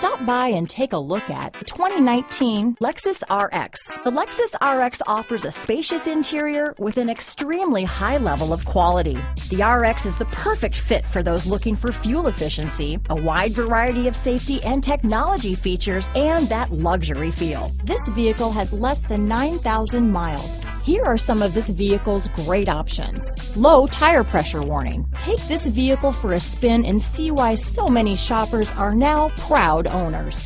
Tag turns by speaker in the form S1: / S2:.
S1: Stop by and take a look at the 2019 Lexus RX. The Lexus RX offers a spacious interior with an extremely high level of quality. The RX is the perfect fit for those looking for fuel efficiency, a wide variety of safety and technology features, and that luxury feel. This vehicle has less than 9,000 miles. Here are some of this vehicle's great options. Low tire pressure warning. Take this vehicle for a spin and see why so many shoppers are now proud owners.